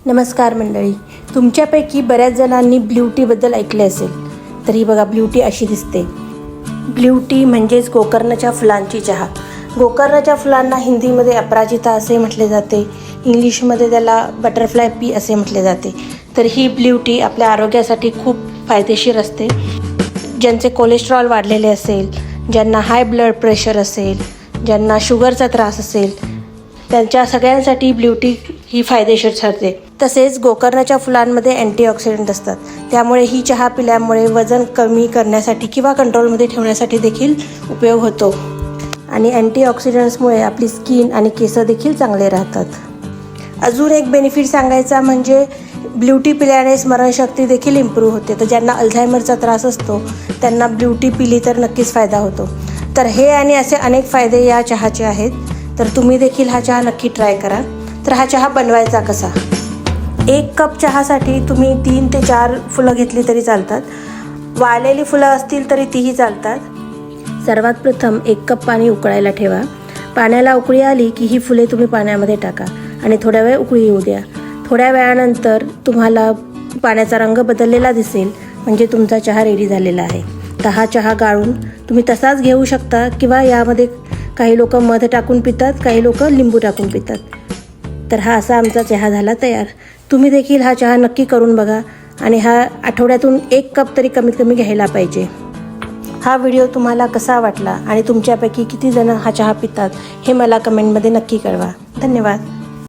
नमस्कार मंडळी, तुमच्यापैकी बऱ्याच जणांनी ब्ल्यू टीबद्दल ऐकले असेल. तर ही बघा, ब्ल्यू टी अशी दिसते. ब्ल्यू टी म्हणजेच गोकर्णाच्या फुलांची चहा. गोकर्णाच्या फुलांना हिंदीमध्ये अपराजिता असे म्हटले जाते, इंग्लिशमध्ये त्याला बटरफ्लाय पी असे म्हटले जाते. तर ही ब्ल्यू टी आपल्या आरोग्यासाठी खूप फायदेशीर असते. ज्यांचे कोलेस्ट्रॉल वाढलेले असेल, ज्यांना हाय ब्लड प्रेशर असेल, ज्यांना शुगरचा त्रास असेल, त्यांच्या सगळ्यांसाठी ब्ल्यू टी ही फायदेशीर ठरते. तसेच गोकर्णाच्या फुलांमध्ये अँटीऑक्सिडंट असतात, त्यामुळे ही चहा पिल्यामुळे वजन कमी करण्यासाठी किंवा कंट्रोलमध्ये ठेवण्यासाठी देखील उपयोग होतो. आणि अँटीऑक्सिडंट्समुळे आपली स्किन आणि केस देखील चांगले राहतात. अजून एक बेनिफिट सांगायचा म्हणजे ब्ल्यू टी पिल्याने स्मरणशक्ती देखील इम्प्रूव्ह होते. तर ज्यांना अल्झायमरचा त्रास असतो त्यांना ब्ल्यू टी पिली तर नक्कीच फायदा होतो. तर हे आणि असे अनेक फायदे या चहाचे आहेत. तर तुम्ही देखील हा चहा नक्की ट्राय करा. तर हा चहा बनवायचा कसा? 1 कप चहासाठी तुम्ही 3 ते 4 फुलं घेतली तरी चालतात. वाळलेली फुलं असतील तरी तीही चालतात. सर्वात प्रथम 1 कप पाणी उकळायला ठेवा. पाण्याला उकळी आली की ही फुले तुम्ही पाण्यामध्ये टाका आणि थोड्या वेळ उकळी येऊ द्या. थोड्या वेळानंतर तुम्हाला पाण्याचा रंग बदललेला दिसेल, म्हणजे तुमचा चहा रेडी झालेला आहे. तर हा चहा गाळून तुम्ही तसाच घेऊ शकता किंवा यामध्ये काही लोक मध टाकून पितात, काही लोक लिंबू टाकून पितात. तर हा असा आमचा चहा झाला तयार. तुम्ही देखील हा चहा नक्की करून बघा आणि हा आठवड्यातून 1 कप तरी कमीत कमी घ्यायला पाहिजे. हा व्हिडिओ तुम्हाला कसा वाटला आणि तुमच्यापैकी किती जण हा चहा पितात हे मला कमेंटमध्ये नक्की कळवा. धन्यवाद.